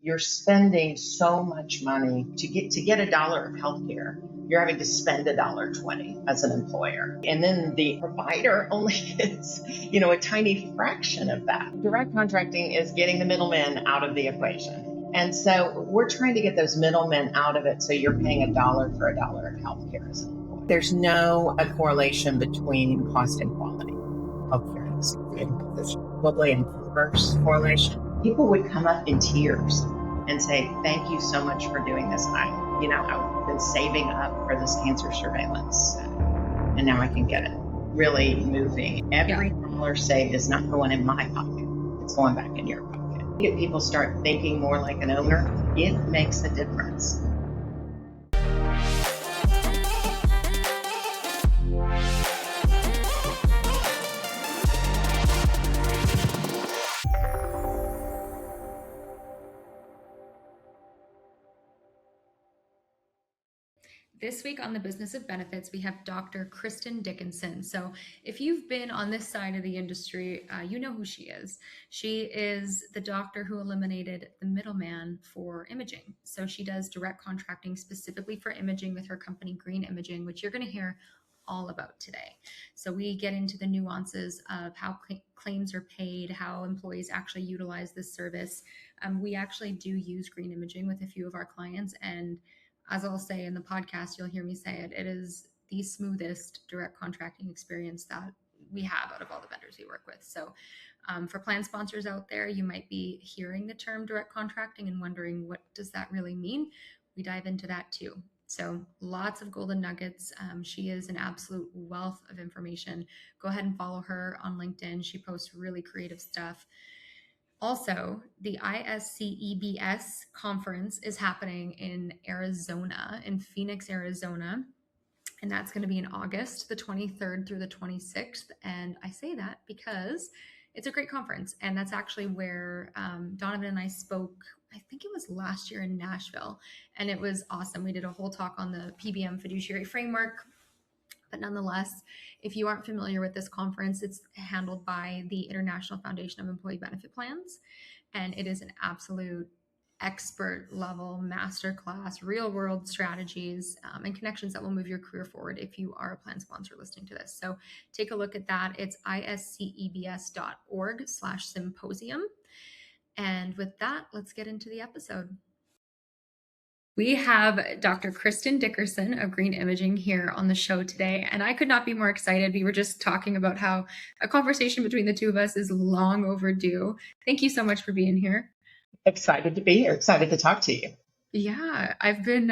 you're spending so much money to get a dollar of healthcare. You're having to spend $1.20 as an employer. And then the provider only gets, a tiny fraction of that. Direct contracting is getting the middlemen out of the equation. And so we're trying to get those middlemen out of it so you're paying $1 for $1 of healthcare as an employer. There's no correlation between cost and quality. Healthcare is probably an inverse correlation. People would come up in tears and say, "Thank you so much for doing this. I've been saving up for this cancer surveillance, and now I can get it." Really moving. Every dollar saved is not going in my pocket; it's going back in your pocket. If people start thinking more like an owner, it makes a difference. This week on the Business of Benefits, we have Dr. Cristin Dickerson. So if you've been on this side of the industry, you know who she is. She is the doctor who eliminated the middleman for imaging. So she does direct contracting specifically for imaging with her company, Green Imaging, which you're going to hear all about today. So we get into the nuances of how claims are paid, how employees actually utilize this service. We actually do use Green Imaging with a few of our clients, and as I'll say in the podcast, you'll hear me say it, it is the smoothest direct contracting experience that we have out of all the vendors we work with. So for plan sponsors out there, you might be hearing the term direct contracting and wondering, what does that really mean? We dive into that too. So lots of golden nuggets. She is an absolute wealth of information. Go ahead and follow her on LinkedIn. She posts really creative stuff. Also, the ISCEBS conference is happening in Arizona, in Phoenix, Arizona. And that's going to be in August, the 23rd through the 26th. And I say that because it's a great conference. And that's actually where Donovan and I spoke, I think it was last year in Nashville. And it was awesome. We did a whole talk on the PBM Fiduciary framework. But nonetheless, if you aren't familiar with this conference, it's handled by the International Foundation of Employee Benefit Plans. And it is an absolute expert level masterclass, real world strategies and connections that will move your career forward if you are a plan sponsor listening to this. So take a look at that. It's iscebs.org/symposium. And with that, let's get into the episode. We have Dr. Cristin Dickerson of Green Imaging here on the show today, and I could not be more excited. We were just talking about how a conversation between the two of us is long overdue. Thank you so much for being here. Excited to be here. Excited to talk to you. Yeah, I've been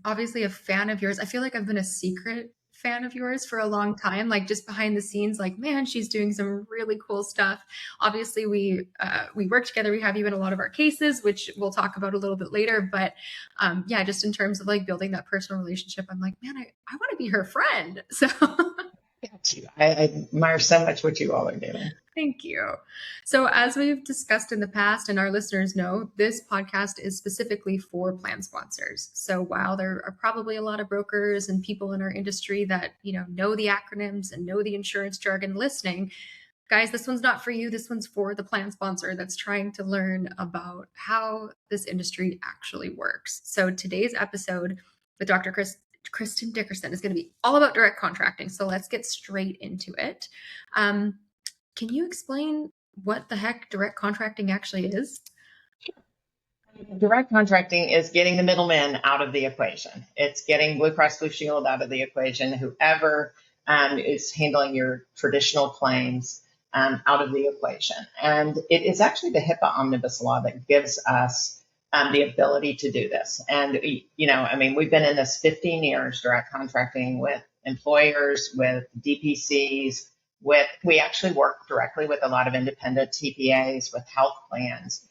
obviously a fan of yours. I feel like I've been a secret fan of yours for a long time, like just behind the scenes, like, man, she's doing some really cool stuff. Obviously, we work together. We have you in a lot of our cases, which we'll talk about a little bit later. But yeah, just in terms of like building that personal relationship, I'm like, man, I want to be her friend. So Thank you. I admire so much what you all are doing. Thank you. So as we've discussed in the past, and our listeners know, this podcast is specifically for plan sponsors. So while there are probably a lot of brokers and people in our industry that, know the acronyms and know the insurance jargon listening, guys, this one's not for you. This one's for the plan sponsor that's trying to learn about how this industry actually works. So today's episode with Dr. Cristin Dickerson is going to be all about direct contracting. So let's get straight into it. Can you explain what the heck direct contracting actually is? Direct contracting is getting the middlemen out of the equation. It's getting Blue Cross Blue Shield out of the equation, whoever is handling your traditional claims out of the equation. And it is actually the HIPAA Omnibus Law that gives us the ability to do this. And, we've been in this 15 years, direct contracting with employers, with DPCs, we actually work directly with a lot of independent TPAs, with health plans.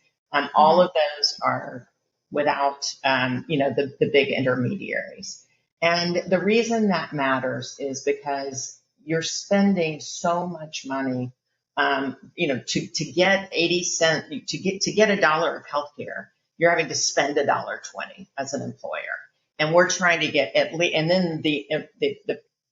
All of those are without, the big intermediaries. And the reason that matters is because you're spending so much money, to get 80 cents, to get $1 of healthcare, you're having to spend $1.20 as an employer. And we're trying to get at least, and then the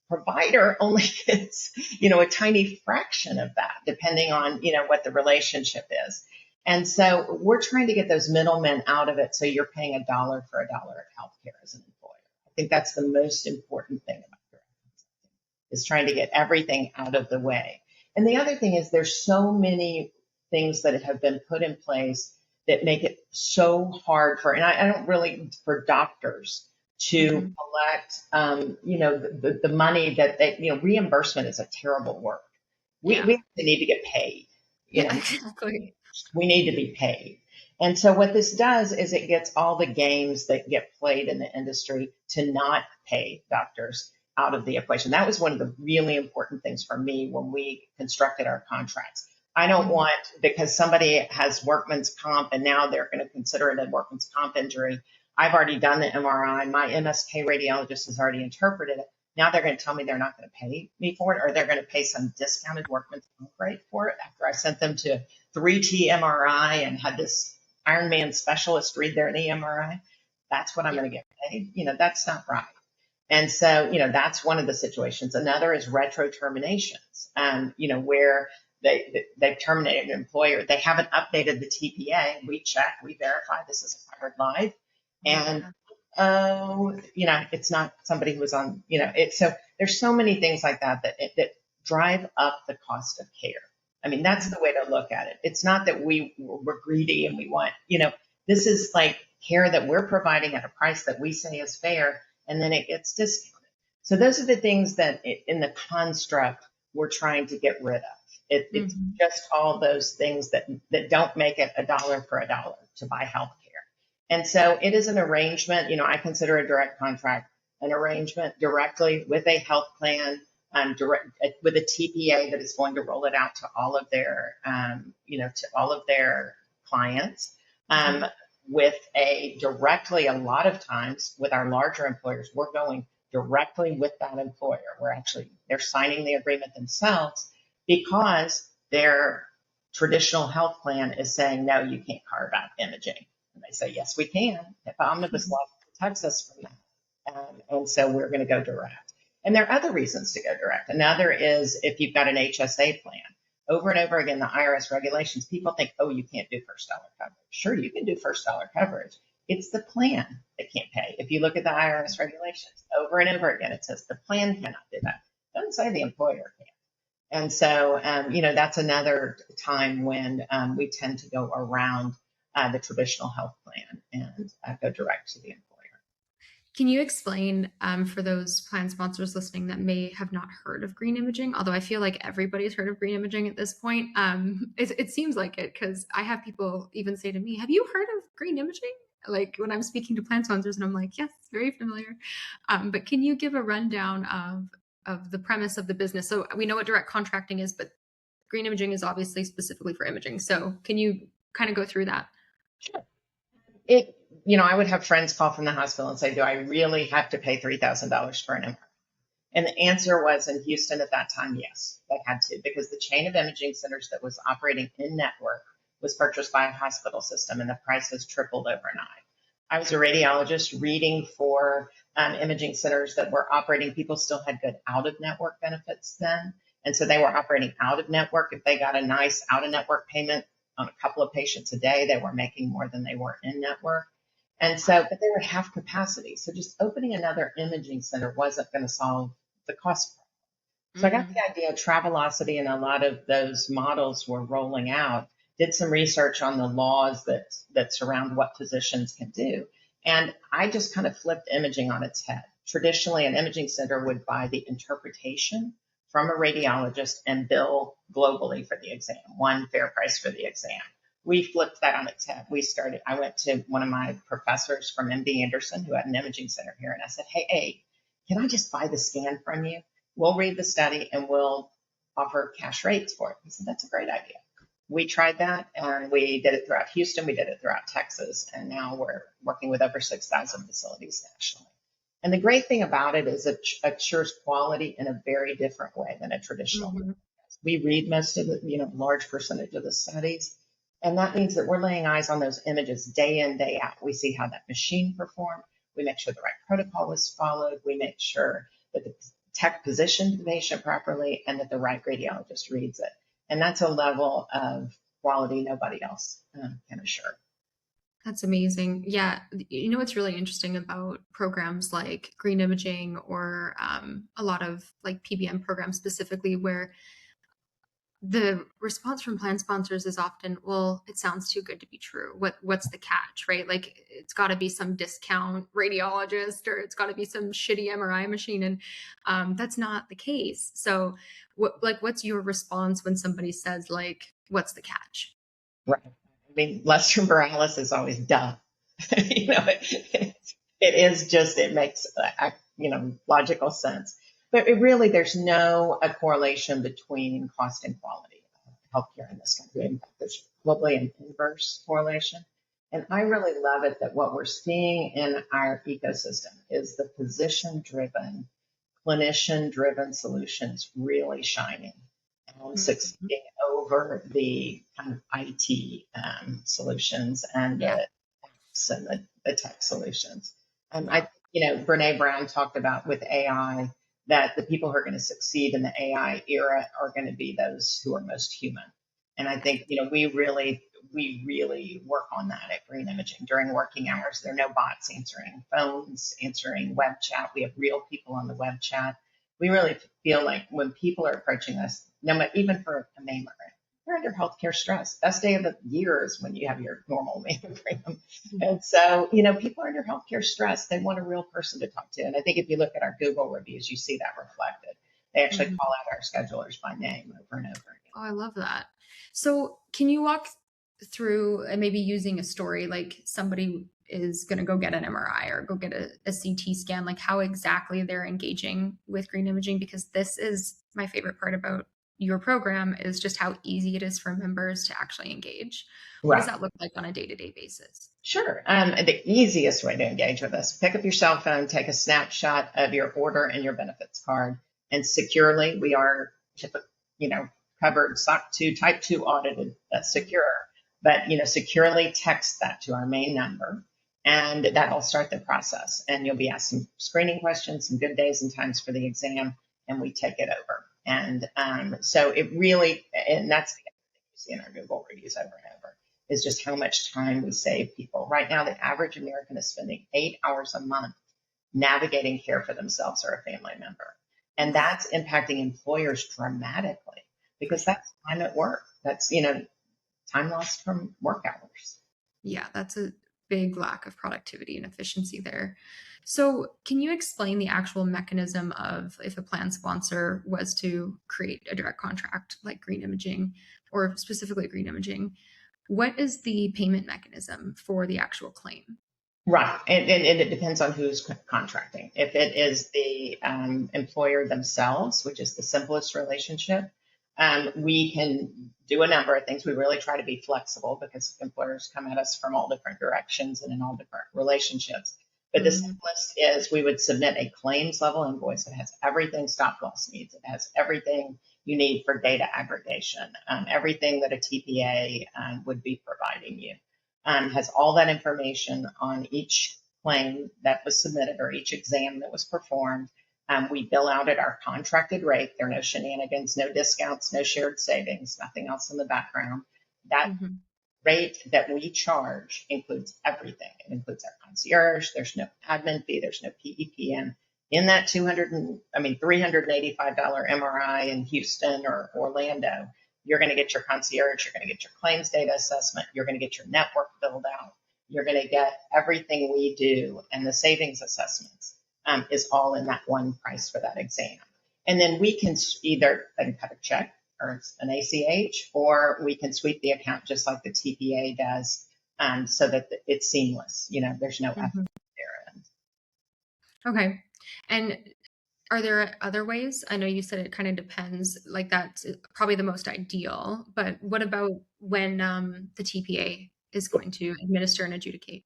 provider only gets, a tiny fraction of that, depending on, what the relationship is. And so we're trying to get those middlemen out of it so you're paying a dollar for a dollar of healthcare as an employer. I think that's the most important thing about direct consulting, is trying to get everything out of the way. And the other thing is there's so many things that have been put in place that make it so hard for, and I don't really, for doctors to collect, the money that they, reimbursement is a terrible word. We actually need to get paid. Yeah, exactly. We need to be paid. And so what this does is it gets all the games that get played in the industry to not pay doctors out of the equation. That was one of the really important things for me when we constructed our contracts. I don't want, because somebody has workman's comp and now they're going to consider it a workman's comp injury. I've already done the MRI. My MSK radiologist has already interpreted it. Now they're going to tell me they're not going to pay me for it, or they're going to pay some discounted workman's comp rate for it after I sent them to 3T MRI and had this Ironman specialist read their EMRI. That's what I'm going to get paid. That's not right. And so, that's one of the situations. Another is retro terminations, where they've terminated an employer. They haven't updated the TPA. We check, we verify this is a covered life. And, it's not somebody who was on, so there's so many things like that that drive up the cost of care. I mean, that's the way to look at it. It's not that we're greedy and we want, this is like care that we're providing at a price that we say is fair, and then it gets discounted. So those are the things that in the construct we're trying to get rid of. It's just all those things that don't make it a dollar for a dollar to buy health care. And so it is an arrangement. I consider a direct contract an arrangement directly with a health plan, with a TPA that is going to roll it out to all of their, clients, with a lot of times with our larger employers, we're going directly with that employer. They're signing the agreement themselves because their traditional health plan is saying, no, you can't carve out imaging. And they say, yes, we can. HIPAA Omnibus Law protects us from that. And so we're going to go direct. And there are other reasons to go direct. Another is if you've got an HSA plan. Over and over again, the IRS regulations, people think, oh, you can't do first dollar coverage. Sure, you can do first dollar coverage. It's the plan that can't pay. If you look at the IRS regulations, over and over again, it says the plan cannot do that. It doesn't say the employer can. And so, that's another time when we tend to go around the traditional health plan and go direct to the employer. Can you explain for those plan sponsors listening that may have not heard of green imaging? Although I feel like everybody's heard of green imaging at this point. It seems like it, because I have people even say to me, have you heard of green imaging? Like when I'm speaking to plan sponsors, and I'm like, yes, very familiar. But can you give a rundown of the premise of the business? So we know what direct contracting is, but green imaging is obviously specifically for imaging. So can you kind of go through that? Sure. I would have friends call from the hospital and say, do I really have to pay $3,000 for an MRI? And the answer was in Houston at that time, yes, they had to, because the chain of imaging centers that was operating in network was purchased by a hospital system, and the price has tripled overnight. I was a radiologist reading for imaging centers that were operating. People still had good out-of-network benefits then. And so they were operating out-of-network. If they got a nice out-of-network payment on a couple of patients a day, they were making more than they were in network. And so, but they were half capacity. So just opening another imaging center wasn't going to solve the cost problem. So I got the idea of Travelocity, and a lot of those models were rolling out, did some research on the laws that surround what physicians can do. And I just kind of flipped imaging on its head. Traditionally, an imaging center would buy the interpretation from a radiologist and bill globally for the exam, one fair price for the exam. We flipped that on its head. I went to one of my professors from MD Anderson who had an imaging center here, and I said, hey, can I just buy the scan from you? We'll read the study and we'll offer cash rates for it. He said, that's a great idea. We tried that, and we did it throughout Houston. We did it throughout Texas. And now we're working with over 6,000 facilities nationally. And the great thing about it is it assures quality in a very different way than a traditional. We read most of the, large percentage of the studies. And that means that we're laying eyes on those images day in, day out. We see how that machine performed. We make sure the right protocol was followed. We make sure that the tech positioned the patient properly and that the right radiologist reads it. And that's a level of quality nobody else can assure. That's amazing. Yeah. You know what's really interesting about programs like green imaging or a lot of like PBM programs specifically, where the response from plan sponsors is often, well, it sounds too good to be true. What's the catch, right? Like it's got to be some discount radiologist or it's got to be some shitty MRI machine, and that's not the case. So, what's your response when somebody says like, "What's the catch?" Right. I mean, Lester Morales is always duh. It is just, it makes, logical sense. But there's no a correlation between cost and quality of healthcare in this country. In fact, there's probably an inverse correlation. And I really love it that what we're seeing in our ecosystem is the physician driven, clinician driven solutions really shining and Mhm. succeeding over the kind of IT solutions and Yeah. the apps and the tech solutions. Yeah. Brene Brown talked about with AI that the people who are going to succeed in the AI era are going to be those who are most human. And I think, we really work on that at Green Imaging during working hours. There are no bots answering phones, answering web chat. We have real people on the web chat. We really feel like when people are approaching us, no matter even for a mammogram, they're under healthcare stress. Best day of the year is when you have your normal mammogram. And so, people are under healthcare stress. They want a real person to talk to. And I think if you look at our Google reviews, you see that reflected. They actually Mhm. call out our schedulers by name over and over again. Oh, I love that. So, can you walk through and maybe using a story like somebody is going to go get an MRI or go get a CT scan, like how exactly they're engaging with green imaging? Because this is my favorite part about your program is just how easy it is for members to actually engage. What does Right. that look like on a day-to-day basis? Sure. The easiest way to engage with us, pick up your cell phone, take a snapshot of your order and your benefits card, and securely, we are, you know, covered SOC 2, Type 2 audited, secure, but, securely text that to our main number, and that'll start the process. And you'll be asked some screening questions, some good days and times for the exam, and we take it over. And so it really, and that's the other thing you see in our Google reviews over and over is just how much time we save people. Right now, the average American is spending 8 hours a month navigating care for themselves or a family member. And Oof, that's impacting employers dramatically for because sure. that's time at work. That's, time lost from work hours. Yeah, that's a big lack of productivity and efficiency there. So, can you explain the actual mechanism of if a plan sponsor was to create a direct contract like green imaging or specifically green imaging? What is the payment mechanism for the actual claim? Right. And it depends on who's contracting. If it is the employer themselves, which is the simplest relationship, we can do a number of things. We really try to be flexible because employers come at us from all different directions and in all different relationships. But the Mhm. simplest is we would submit a claims level invoice that has everything stop loss needs. It has everything you need for data aggregation, everything that a TPA would be providing you, has all that information on each claim that was submitted or each exam that was performed. We bill out at our contracted rate. There are no shenanigans, no discounts, no shared savings, nothing else in the background. That Mhm. rate that we charge includes everything. It includes our concierge. There's no admin fee. There's no PEPM. In that $385 MRI in Houston or Orlando, you're going to get your concierge. You're going to get your claims data assessment. You're going to get your network build out. You're going to get everything we do, and the savings assessments is all in that one price for that exam. And then we can either cut a check or an ACH, or we can sweep the account just like the TPA does, so that it's seamless. There's no effort Mhm. there. And Okay. And are there other ways? I know you said it kind of depends, like that's probably the most ideal, but what about when the TPA is going to administer and adjudicate?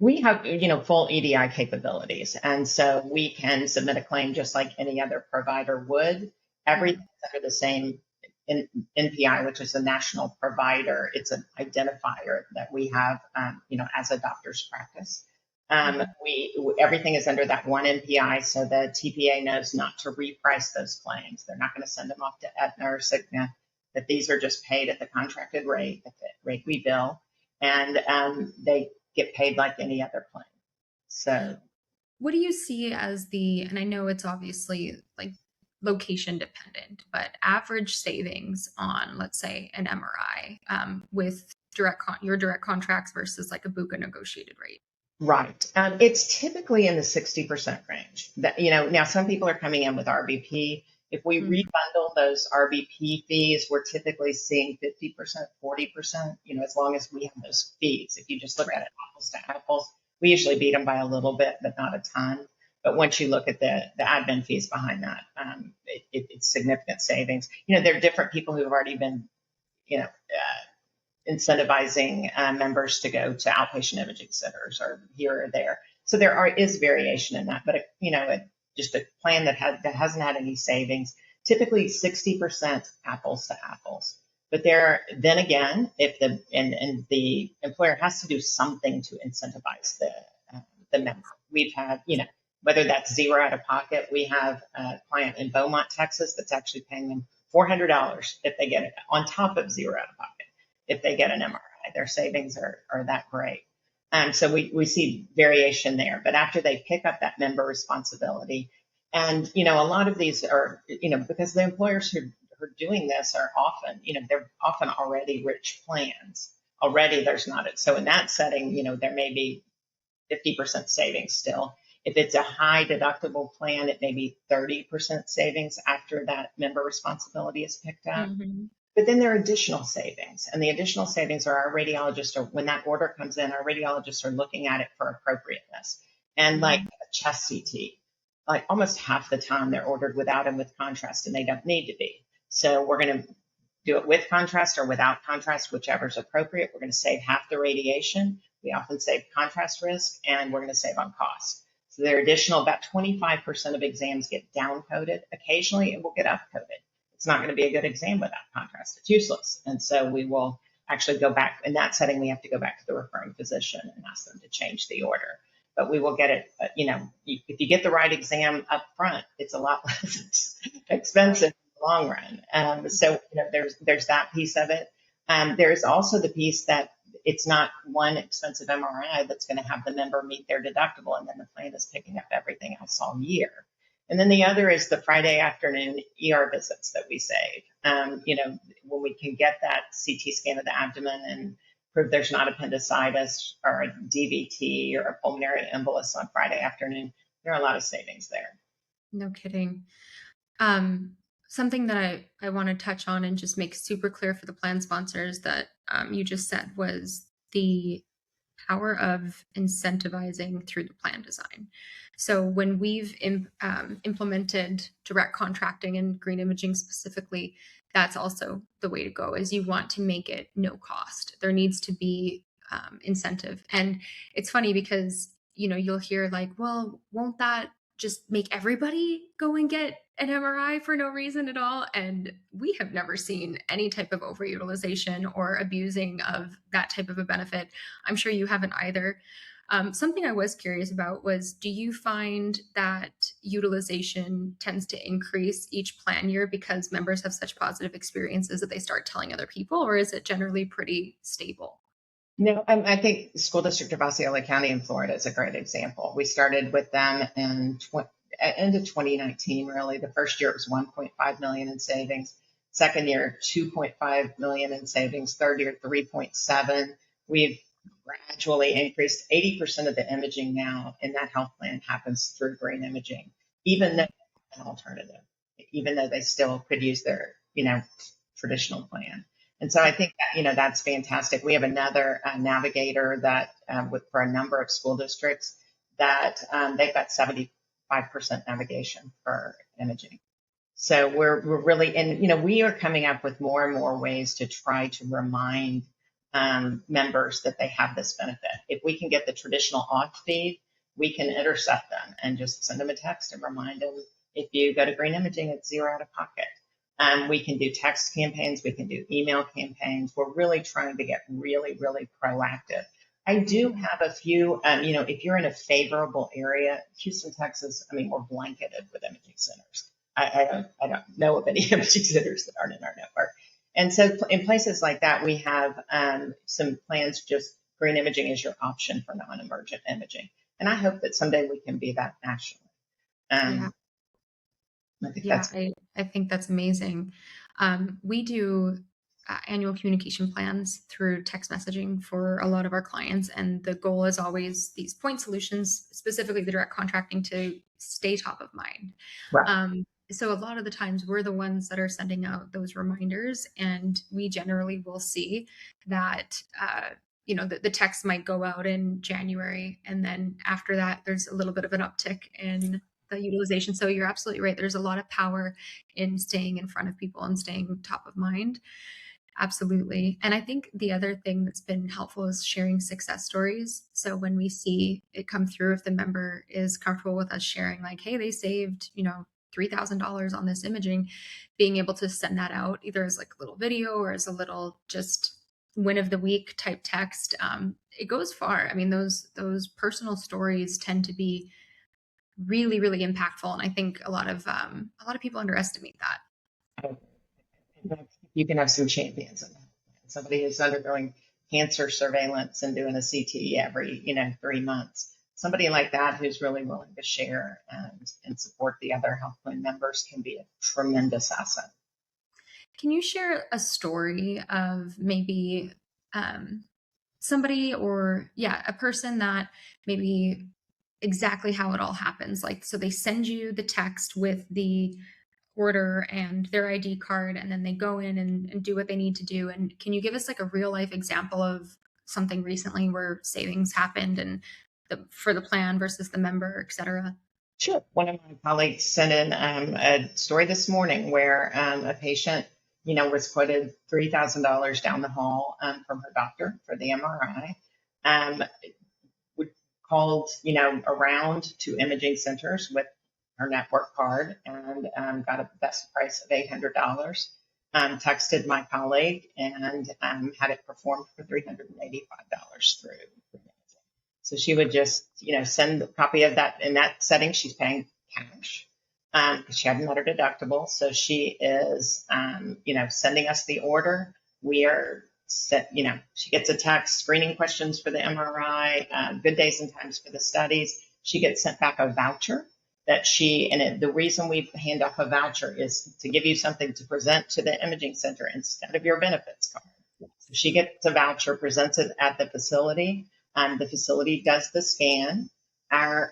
we have, full EDI capabilities, and so we can submit a claim just like any other provider would. Everything's Mhm. under the same NPI, which is the national provider. It's an identifier that we have, as a doctor's practice. Mhm. We Everything is under that one NPI, so the TPA knows not to reprice those claims. They're not going to send them off to Aetna or Cigna. that these are just paid at the contracted rate, at the rate we bill, and they get paid like any other claim. So What do you see as the, and I know it's obviously like location dependent, but average savings on, let's say, an MRI with your direct contracts versus like a BUCA negotiated rate? right. It's typically in the 60% range. That, now some people are coming in with RBP. If we Mhm. rebundle those RBP fees, we're typically seeing 50%, 40%, as long as we have those fees. If you just look at it apples to apples, we usually beat them by a little bit, but not a ton. But once you look at the admin fees behind that, it's significant savings. There are different people who have already been, incentivizing members to go to outpatient imaging centers or here or there. So is variation in that, but just a plan that hasn't had any savings, typically 60% apples to apples. But then again, if the employer has to do something to incentivize the member. We've had, whether that's zero out of pocket. We have a client in Beaumont, Texas, that's actually paying them $400 if they get it on top of zero out of pocket. If they get an MRI, their savings are that great. So we see variation there. But after they pick up that member responsibility, and a lot of these are, because the employers who are doing this are often, they're often already rich plans. Already there's not it. So in that setting, there may be 50% savings still. If it's a high deductible plan, it may be 30% savings after that member responsibility is picked up. Mm-hmm. But then there are additional savings, and the additional savings are our radiologists are, when that order comes in, our radiologists are looking at it for appropriateness. And like a chest CT, like almost half the time they're ordered without and with contrast, and they don't need to be. So we're going to do it with contrast or without contrast, whichever's appropriate. We're going to save half the radiation. We often save contrast risk, and we're going to save on cost. So there are additional, about 25% of exams get down coded. Occasionally it will get up coded. It's not going to be a good exam without contrast. It's useless. And so we will actually go back. In that setting, we have to go back to the referring physician and ask them to change the order. But we will get it, if you get the right exam up front, it's a lot less expensive in the long run. So there's that piece of it. There's also the piece that it's not one expensive MRI that's going to have the member meet their deductible, and then the plan is picking up everything else all year. And then the other is the Friday afternoon ER visits that we save. When we can get that CT scan of the abdomen and prove there's not appendicitis or a DVT or a pulmonary embolus on Friday afternoon, there are a lot of savings there. No kidding. Something that I want to touch on and just make super clear for the plan sponsors that you just said was the power of incentivizing through the plan design. So when we've implemented direct contracting and green imaging specifically, that's also the way to go, is you want to make it no cost. There needs to be incentive. And it's funny because, you'll hear like, well, won't that just make everybody go and get an MRI for no reason at all? And we have never seen any type of overutilization or abusing of that type of a benefit. I'm sure you haven't either. Something I was curious about was, do you find that utilization tends to increase each plan year because members have such positive experiences that they start telling other people, or is it generally pretty stable? No, I think the school district of Osceola County in Florida is a great example. We started with them in end of 2019, really. The first year it was 1.5 million in savings. Second year, 2.5 million in savings. Third year, 3.7. We've gradually increased. 80% of the imaging now in that health plan happens through green imaging, even though an alternative, even though they still could use their, traditional plan. And so I think that, that's fantastic. We have another navigator that for a number of school districts that they've got 75% navigation for imaging. So we're really, and we are coming up with more and more ways to try to remind members that they have this benefit. If we can get the traditional auth feed, we can intercept them and just send them a text and remind them, if you go to green imaging, it's zero out of pocket. We can do text campaigns. We can do email campaigns. We're really trying to get really, really proactive. I do have a few, if you're in a favorable area, Houston, Texas, we're blanketed with imaging centers. I don't know of any imaging centers that aren't in our network. And so in places like that, we have some plans, just green imaging is your option for non-emergent imaging. And I hope that someday we can be that nationally. Yeah. I think Yeah, that's I think that's amazing. We do annual communication plans through text messaging for a lot of our clients, and the goal is always these point solutions, specifically the direct contracting, to stay top of mind. right. So a lot of the times we're the ones that are sending out those reminders, and we generally will see that the text might go out in January, and then after that there's a little bit of an uptick in the utilization. So you're absolutely right. There's a lot of power in staying in front of people and staying top of mind. Absolutely. And I think the other thing that's been helpful is sharing success stories. So when we see it come through, if the member is comfortable with us sharing, like, hey, they saved, $3,000 on this imaging, being able to send that out either as like a little video or as a little just win of the week type text, it goes far. I mean, those personal stories tend to be really, really impactful. And I think a lot of people underestimate that. You can have some champions in that. Somebody who's undergoing cancer surveillance and doing a CT every, 3 months. Somebody like that who's really willing to share and support the other health plan members can be a tremendous asset. Can you share a story of maybe somebody, or a person that maybe exactly how it all happens? Like, so they send you the text with the order and their ID card, and then they go in and do what they need to do. And can you give us like a real life example of something recently where savings happened, and for the plan versus the member, et cetera? Sure. One of my colleagues sent in a story this morning where a patient, was quoted $3,000 down the hall from her doctor for the MRI. Called, around to imaging centers with her network card and got a best price of $800. Texted my colleague and had it performed for $385 through. So she would just, send a copy of that. In that setting, she's paying cash because she hadn't met her deductible. So she is, sending us the order. We are set, she gets a text, screening questions for the MRI, good days and times for the studies. She gets sent back a voucher that the reason we hand off a voucher is to give you something to present to the imaging center instead of your benefits card. So she gets a voucher, presents it at the facility. The facility does the scan. Our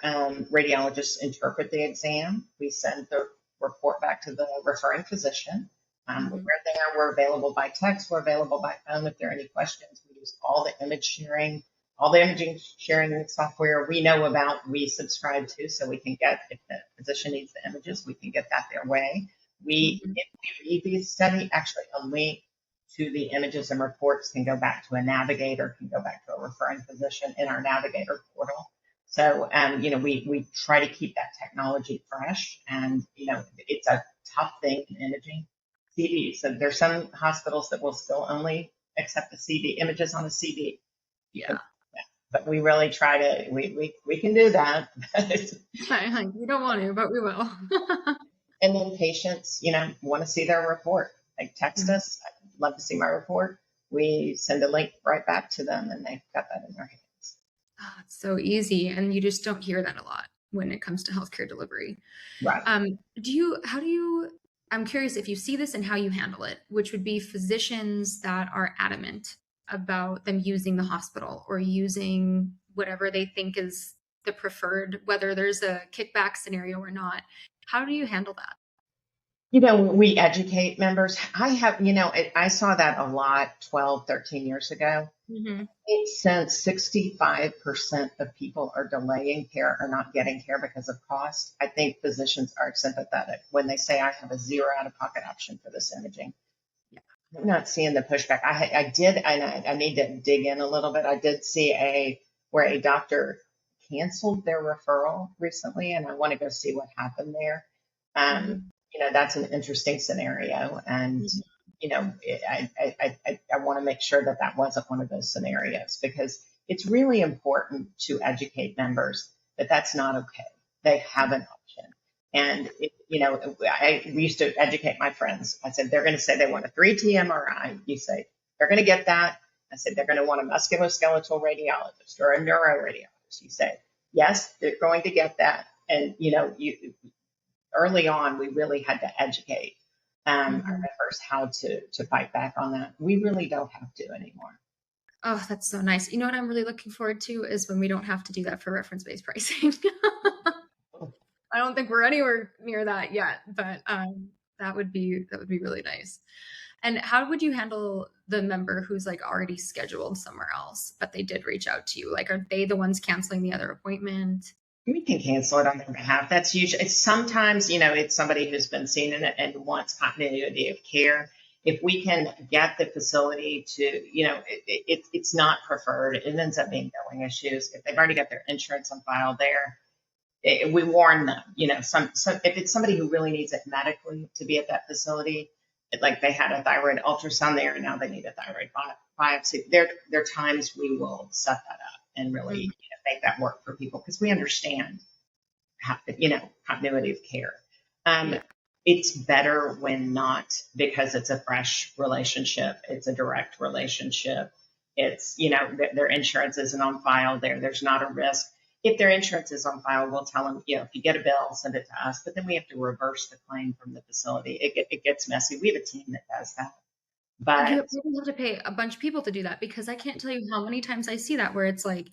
radiologists interpret the exam. We send the report back to the referring physician. We're there. We're available by text. We're available by phone. If there are any questions, we use all the imaging sharing software we know about, we subscribe to, so we can get, if the physician needs the images, we can get that their way. If we read the study, actually a link to the images and reports can go back to a navigator, can go back to a referring physician in our navigator portal. So, we try to keep that technology fresh, and, it's a tough thing in imaging. CD. So there's some hospitals that will still only accept the CD images on a CD. Yeah. But we really try to, we can do that. We don't want to, but we will. And then patients, want to see their report. They text us, I'd love to see my report. We send a link right back to them, and they've got that in their hands. Oh, it's so easy. And you just don't hear that a lot when it comes to healthcare delivery. Right. I'm curious if you see this and how you handle it, which would be physicians that are adamant about them using the hospital or using whatever they think is the preferred, whether there's a kickback scenario or not. How do you handle that? We educate members. I saw that a lot 12, 13 years ago. Since 65% of people are delaying care or not getting care because of cost, I think physicians are sympathetic when they say, I have a zero out-of-pocket option for this imaging. I'm not seeing the pushback. I did, and I need to dig in a little bit. I did see where a doctor canceled their referral recently, and I want to go see what happened there. That's an interesting scenario, and I want to make sure that wasn't one of those scenarios, because it's really important to educate members that that's not okay. They have an option. And, we used to educate my friends. I said, they're going to say they want a 3T MRI. You say, they're going to get that. I said, they're going to want a musculoskeletal radiologist or a neuroradiologist. You say, yes, they're going to get that. And, early on, we really had to educate our members how to fight back on that. We really don't have to anymore. Oh, that's so nice. You know what I'm really looking forward to is when we don't have to do that for reference-based pricing. I don't think we're anywhere near that yet, but that would be really nice. And how would you handle the member who's like already scheduled somewhere else, but they did reach out to you? Like, are they the ones canceling the other appointment? We can cancel it on their behalf. That's usually, it's sometimes, it's somebody who's been seen in it and wants continuity of care. If we can get the facility to, it's not preferred. It ends up being billing issues. If they've already got their insurance on file there, we warn them, if it's somebody who really needs it medically to be at that facility, like they had a thyroid ultrasound there and now they need a thyroid biopsy, there are times we will set that up and really make that work for people because we understand continuity of care. It's better when not, because it's a fresh relationship. It's a direct relationship. It's, their insurance isn't on file there. There's not a risk. If their insurance is on file, we'll tell them, if you get a bill, send it to us. But then we have to reverse the claim from the facility. It gets messy. We have a team that does that. But you have to pay a bunch of people to do that, because I can't tell you how many times I see that where it's like,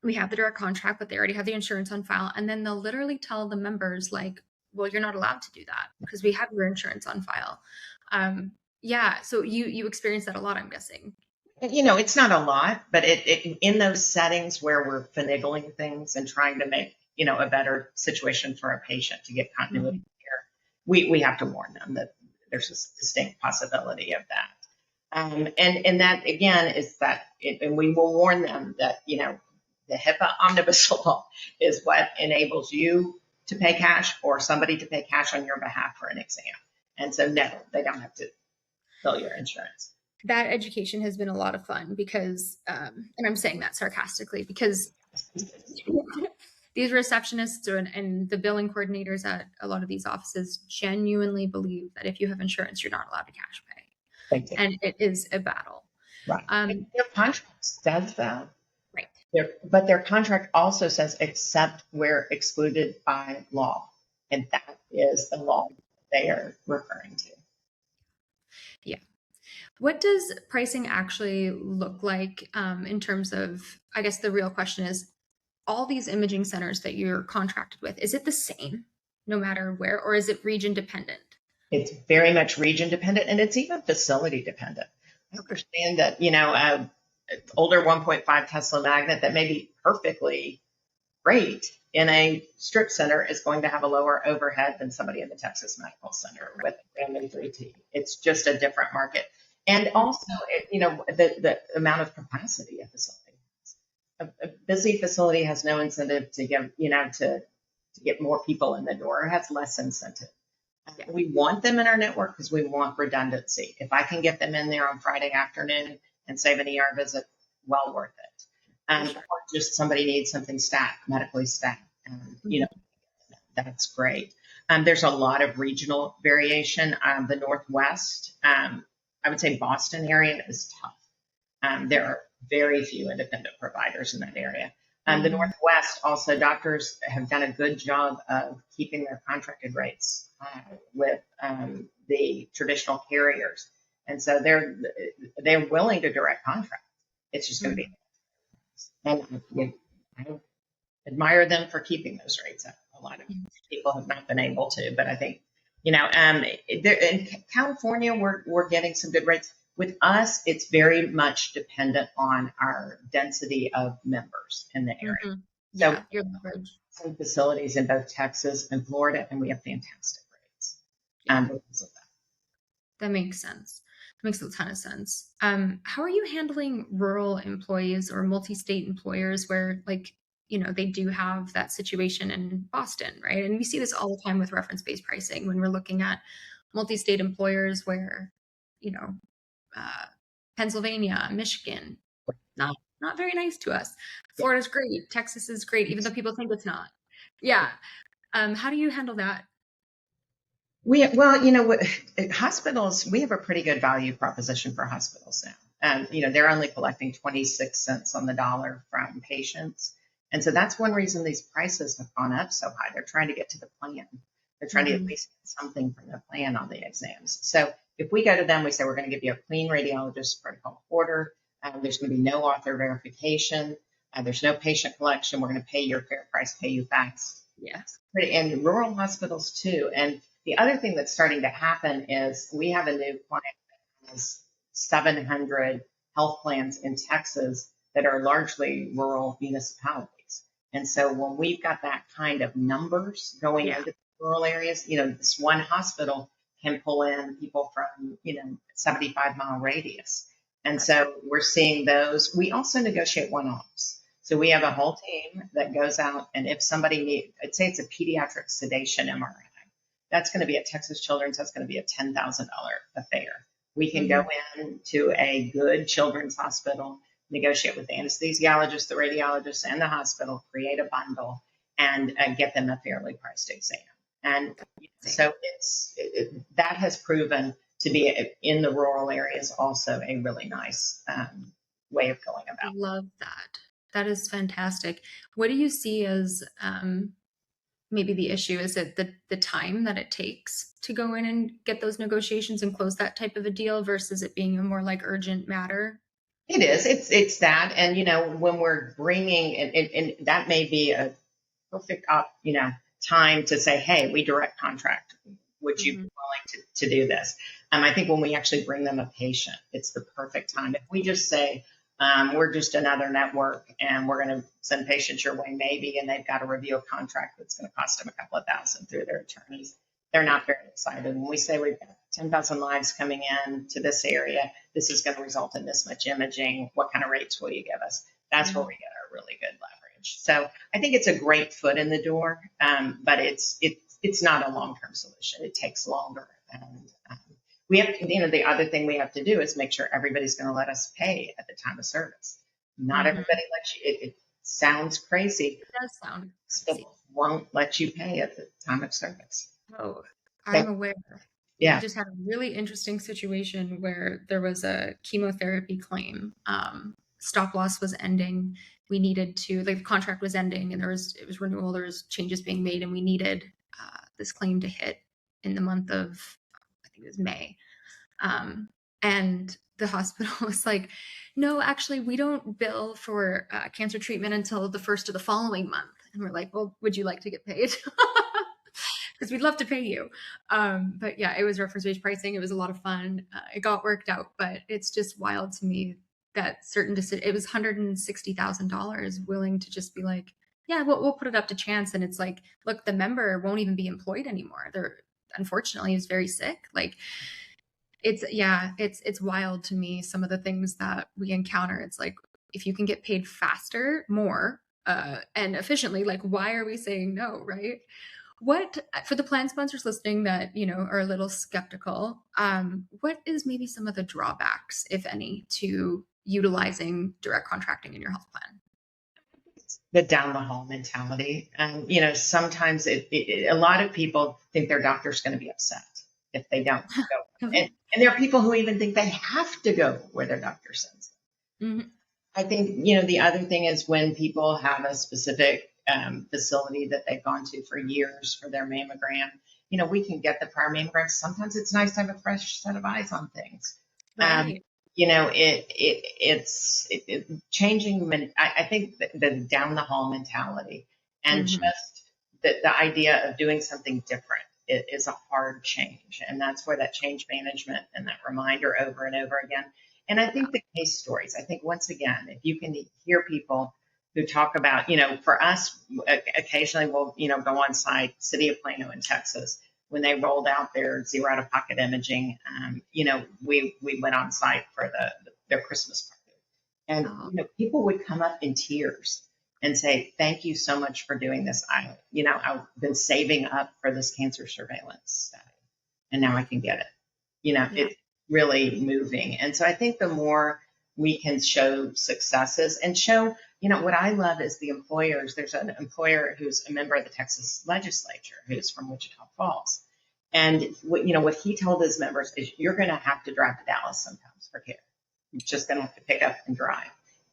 we have the direct contract, but they already have the insurance on file. And then they'll literally tell the members like, well, you're not allowed to do that because we have your insurance on file. Yeah. So you experience that a lot, I'm guessing. It's not a lot, but it in those settings where we're finagling things and trying to make, a better situation for a patient to get continuity of care, we have to warn them that there's a distinct possibility of that. And that again is that, and we will warn them that, the HIPAA Omnibus Law is what enables you to pay cash or somebody to pay cash on your behalf for an exam. And so no, they don't have to bill your insurance. That education has been a lot of fun because, and I'm saying that sarcastically, because these receptionists and the billing coordinators at a lot of these offices genuinely believe that if you have insurance, you're not allowed to cash pay. And it is a battle. Right. Their contract says that. Right. But their contract also says except where excluded by law. And that is the law they are referring to. Yeah. What does pricing actually look like in terms of, I guess the real question is, all these imaging centers that you're contracted with, is it the same no matter where, or is it region dependent? It's very much region dependent, and it's even facility dependent. I understand that, older 1.5 Tesla magnet that may be perfectly great in a strip center is going to have a lower overhead than somebody in the Texas Medical Center with a brand new 3T. It's just a different market. And also, the amount of capacity a facility has. A busy facility has no incentive to give, to get more people in the door. It has less incentive. We want them in our network because we want redundancy. If I can get them in there on Friday afternoon and save an ER visit, well worth it. Or just somebody needs something medically staffed. That's great. There's a lot of regional variation. The Northwest, I would say Boston area is tough. There are very few independent providers in that area. The Northwest, also, doctors have done a good job of keeping their contracted rates with the traditional carriers. And so they're willing to direct contract. It's just going to be, and I admire them for keeping those rates up. A lot of people have not been able to, but I think, in California, we're getting some good rates. With us, it's very much dependent on our density of members in the area. Yeah, so your leverage. Some facilities in both Texas and Florida, and we have fantastic rates. Because of that. That makes sense. That makes a ton of sense. How are you handling rural employees or multi-state employers where, like, they do have that situation in Boston, right? And we see this all the time with reference-based pricing when we're looking at multi-state employers where, Pennsylvania, Michigan, not very nice to us. Florida's great. Texas is great, even though people think it's not. Yeah. How do you handle that? Well, hospitals, we have a pretty good value proposition for hospitals now. They're only collecting 26 cents on the dollar from patients. And so that's one reason these prices have gone up so high. They're trying to get to the plan. They're trying to at Mhm. least get something from the plan on the exams. So if we go to them, we say, we're going to give you a clean radiologist protocol order. There's going to be no author verification. There's no patient collection. We're going to pay your fair price, pay you fast. Yeah. And rural hospitals too. And the other thing that's starting to happen is we have a new client that has 700 health plans in Texas that are largely rural municipalities. And so when we've got that kind of numbers going Yeah. into rural areas, this one hospital can pull in people from, 75-mile radius. And so we're seeing those. We also negotiate one-offs. So we have a whole team that goes out, and if somebody needs, I'd say it's a pediatric sedation MRI, that's going to be at Texas Children's, that's going to be a $10,000 affair. We can go Mhm. in to a good children's hospital, negotiate with the anesthesiologist, the radiologist, and the hospital, create a bundle, and get them a fairly priced exam. And so that has proven to be in the rural areas also a really nice way of going about it. Love that. That is fantastic. What do you see as maybe the issue? Is it the time that it takes to go in and get those negotiations and close that type of a deal versus it being a more like urgent matter? It is. It's that, and when we're bringing, and that may be a perfect time to say, hey, we direct contract. Would you be Mhm. willing to do this? I think when we actually bring them a patient, it's the perfect time. If we just say, we're just another network and we're going to send patients your way, maybe, and they've got to review a contract that's going to cost them a couple of thousand through their attorneys, they're not very excited. When we say we've got 10,000 lives coming in to this area, this is going to result in this much imaging, what kind of rates will you give us? That's where we get our really good leverage. So I think it's a great foot in the door, but it's not a long-term solution. It takes longer. And we have, the other thing we have to do is make sure everybody's going to let us pay at the time of service. Not Mhm. everybody lets you, it sounds crazy, It does sound crazy. hospitals won't let you pay at the time of service. Oh, So, I'm aware. We yeah, just had a really interesting situation where there was a chemotherapy claim. Stop loss was ending. We needed to, like, the contract was ending, and it was renewal. There was changes being made, and we needed this claim to hit in the month of, I think it was May. And the hospital was like, no, actually, we don't bill for cancer treatment until the first of the following month. And we're like, well, would you like to get paid? Because we'd love to pay you. But yeah, it was reference-based pricing. It was a lot of fun. It got worked out, but it's just wild to me that certain decision. It was $160,000 willing to just be like, yeah, we'll put it up to chance. And it's like, look, the member won't even be employed anymore. They're unfortunately is very sick. Like it's wild to me, some of the things that we encounter. It's like, if you can get paid faster, more, and efficiently, like, why are we saying no, right? What, for the plan sponsors listening that are a little skeptical, what is maybe some of the drawbacks, if any, to utilizing direct contracting in your health plan? the down the hall mentality. Sometimes a lot of people think their doctor's going to be upset if they don't go. And there are people who even think they have to go where their doctor sends them. Mhm. I think, the other thing is when people have a specific facility that they've gone to for years for their mammogram, we can get the prior mammogram. Sometimes it's nice to have a fresh set of eyes on things. Um, Right. it's changing. I think the down the hall mentality and Hmm. just the idea of doing something different is a hard change. And that's where that change management and that reminder over and over again. And I think the case stories, I think once again, if you can hear people who talk about, for us, occasionally we'll, go on site, City of Plano in Texas, when they rolled out their zero out of pocket imaging, we went on site for their Christmas party. And, Oh, people would come up in tears and say, thank you so much for doing this. I've been saving up for this cancer surveillance study and now I can get it. yeah. It's really moving. And so I think the more we can show successes and show, what I love is the employers. There's an employer who's a member of the Texas legislature who's from Wichita Falls. And what he told his members is you're going to have to drive to Dallas sometimes for care. You're just going to have to pick up and drive.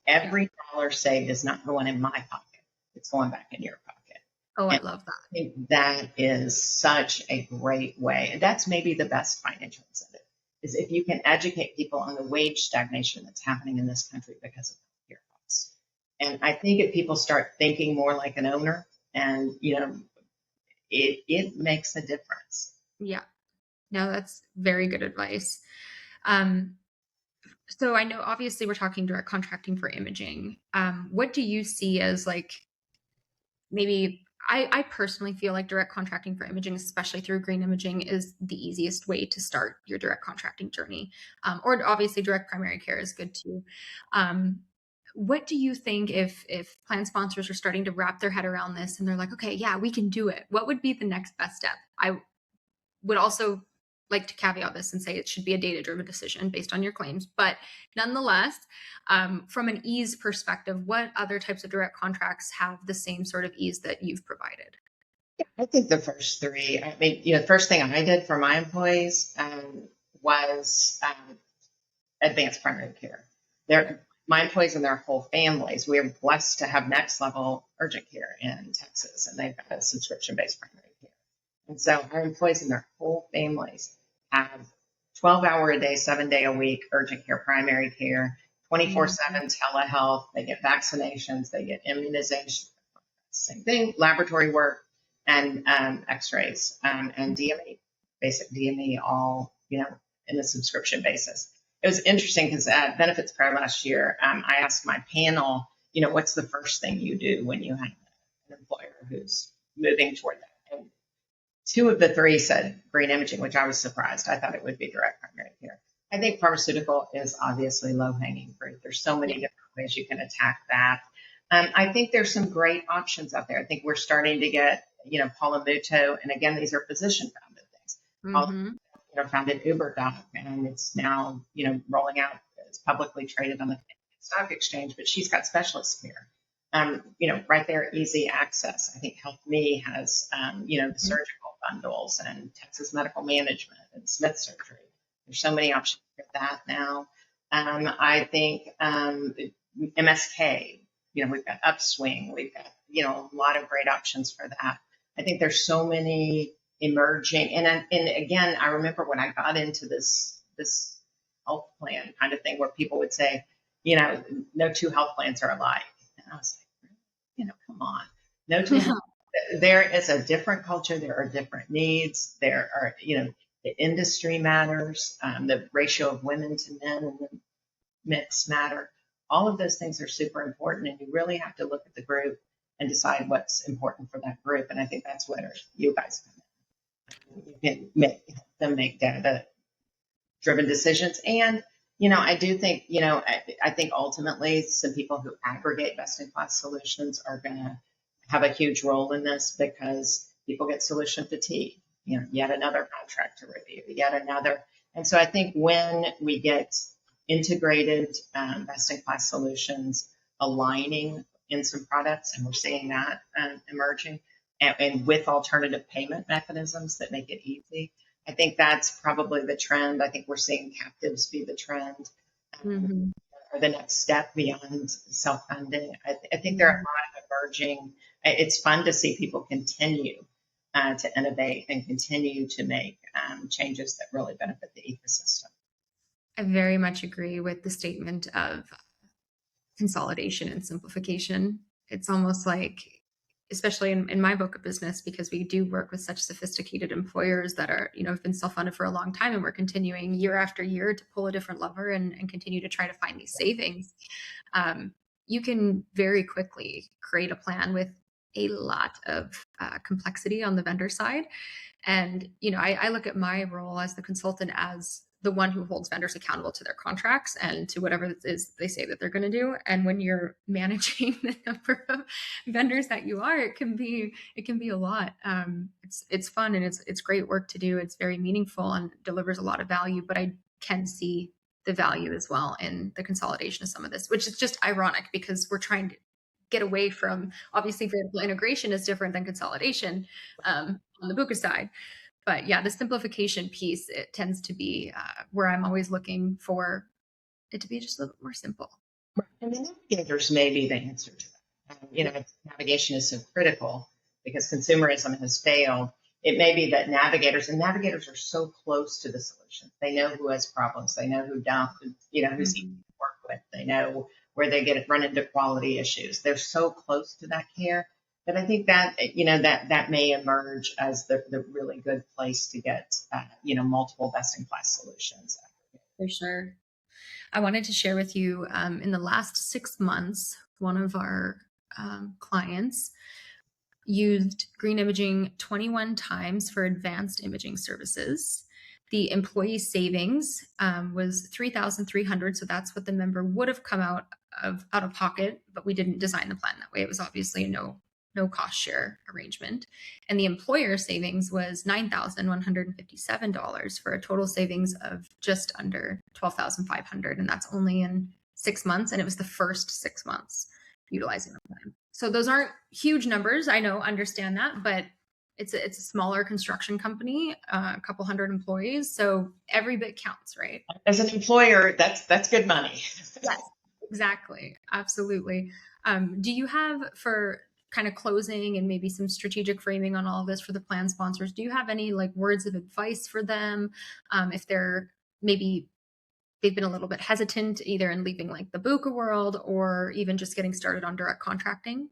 Every dollar saved is not going in my pocket. It's going back in your pocket. Oh, I And love that. I think that is such a great way. And that's maybe the best financial incentive is if you can educate people on the wage stagnation that's happening in this country because of healthcare costs. And I think if people start thinking more like an owner and, it makes a difference. Yeah. No, that's very good advice. Um, so I know obviously we're talking direct contracting for imaging. What do you see as like maybe I personally feel like direct contracting for imaging, especially through green imaging, is the easiest way to start your direct contracting journey. Or obviously direct primary care is good too. What do you think if plan sponsors are starting to wrap their head around this and they're like, okay, yeah, we can do it. What would be the next best step? I would also like to caveat this and say it should be a data-driven decision based on your claims. But nonetheless, from an ease perspective, what other types of direct contracts have the same sort of ease that you've provided? I think the first three, I mean, the first thing I did for my employees was advanced primary care. My employees and their whole families, we are blessed to have next level urgent care in Texas, and they've got a subscription-based primary care. And so our employees and their whole families have 12-hour a day, 7-day a week urgent care, primary care, 24/7 telehealth. They get vaccinations, they get immunization, same thing, laboratory work, and x-rays and DME, basic DME, all in a subscription basis. It was interesting because at Benefits Prayer last year, I asked my panel, what's the first thing you do when you have an employer who's moving toward that? And 2 of the 3 said green imaging, which I was surprised. I thought it would be direct primary care. I think pharmaceutical is obviously low-hanging fruit. There's so many different ways you can attack that. I think there's some great options out there. I think we're starting to get, Paula Muto, and again, these are physician-founded things. Paula, founded UberDoc, and it's now, rolling out. It's publicly traded on the stock exchange, but she's got specialist care. Right there, easy access. I think Health Me has, the surgical bundles and Texas Medical Management and Smith Surgery. There's so many options for that now. I think MSK, we've got Upswing, we've got, a lot of great options for that. I think there's so many emerging, and again, I remember when I got into this health plan kind of thing where people would say, no 2 health plans are alike. And I was like, come on, no 2 health. There is a different culture. There are different needs. There are, the industry matters, the ratio of women to men and the mix matter. All of those things are super important, and you really have to look at the group and decide what's important for that group. And I think that's where you guys come in. You can help them make data-driven decisions. And, I do think, I think ultimately some people who aggregate best-in-class solutions are going to have a huge role in this because people get solution fatigue. Yet another contract to review, yet another. And so I think when we get integrated best-in-class solutions aligning in some products, and we're seeing that emerging, and with alternative payment mechanisms that make it easy, I think that's probably the trend. I think we're seeing captives be the trend, or the next step beyond self-funding. I think there are a lot of emerging. It's fun to see people continue to innovate and continue to make changes that really benefit the ecosystem. I very much agree with the statement of consolidation and simplification. It's almost like, especially in my book of business, because we do work with such sophisticated employers that are, have been self-funded for a long time, and we're continuing year after year to pull a different lever and continue to try to find these savings. You can very quickly create a plan with a lot of complexity on the vendor side. And, I look at my role as the consultant as the one who holds vendors accountable to their contracts and to whatever it is they say that they're going to do. And when you're managing the number of vendors that you are, it can be a lot. It's fun and it's great work to do. It's very meaningful and delivers a lot of value, but I can see the value as well in the consolidation of some of this, which is just ironic because we're trying to get away from, obviously vertical integration is different than consolidation on the Buka side. But yeah, the simplification piece, it tends to be where I'm always looking for it to be just a little bit more simple. And the navigators may be the answer to that. Navigation is so critical because consumerism has failed. It may be that navigators are so close to the solution. They know who has problems. They know who don't, who's easy to work with. They know where they run into quality issues. They're so close to that care that I think that, that may emerge as the really good place to get, multiple best in class solutions. For sure. I wanted to share with you in the last 6 months, one of our clients used green imaging 21 times for advanced imaging services. The employee savings was $3,300, so that's what the member would have come out of pocket, but we didn't design the plan that way. It was obviously a no cost share arrangement. And the employer savings was $9,157 for a total savings of just under $12,500. And that's only in 6 months. And it was the first 6 months utilizing the plan. So those aren't huge numbers. I know, understand that, but it's a smaller construction company, a couple hundred employees. So every bit counts, right? As an employer, that's good money. Yes, exactly. Absolutely. Do you have, for kind of closing and maybe some strategic framing on all of this for the plan sponsors, do you have any like words of advice for them? If they're maybe they've been a little bit hesitant either in leaving like the Buka world or even just getting started on direct contracting?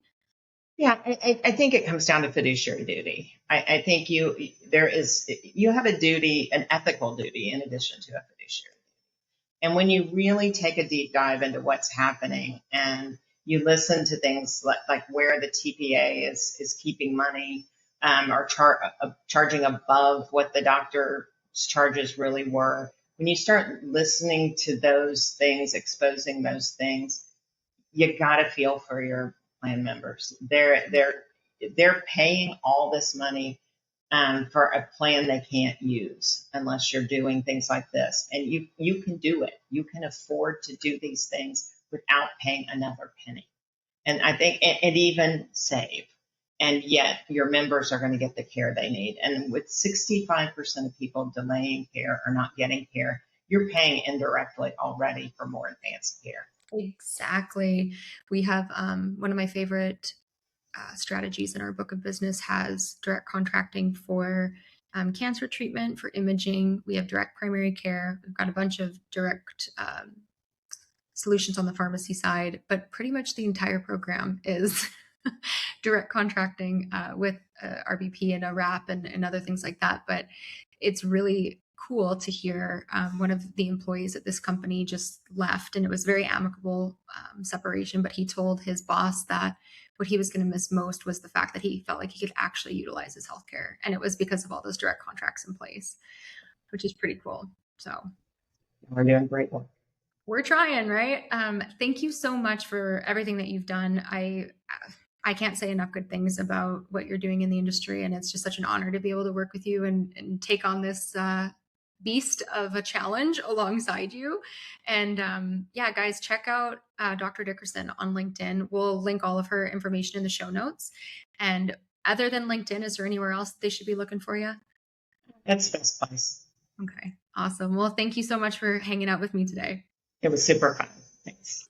Yeah, I think it comes down to fiduciary duty. I think you have a duty, an ethical duty, in addition to a fiduciary. And when you really take a deep dive into what's happening and you listen to things like where the TPA is keeping money or charging above what the doctor's charges really were, when you start listening to those things, exposing those things, you got to feel for your plan members. They're paying all this money for a plan they can't use unless you're doing things like this. And you can do it. You can afford to do these things without paying another penny. And I think it even save. And yet your members are going to get the care they need. And with 65% of people delaying care or not getting care, you're paying indirectly already for more advanced care. Exactly. We have one of my favorite strategies in our book of business has direct contracting for cancer treatment, for imaging. We have direct primary care. We've got a bunch of direct solutions on the pharmacy side, but pretty much the entire program is direct contracting with RBP and a wrap and other things like that. But it's really cool to hear one of the employees at this company just left, and it was very amicable separation, but he told his boss that what he was going to miss most was the fact that he felt like he could actually utilize his healthcare, and it was because of all those direct contracts in place, which is pretty cool. So we're doing great work. We're trying, right? Thank you so much for everything that you've done. I can't say enough good things about what you're doing in the industry, and it's just such an honor to be able to work with you and take on this beast of a challenge alongside you. And yeah, guys, check out Dr. Dickerson on LinkedIn. We'll link all of her information in the show notes. And other than LinkedIn, is there anywhere else they should be looking for you? That's the best place. Okay, awesome. Well, thank you so much for hanging out with me today. It was super fun. Thanks.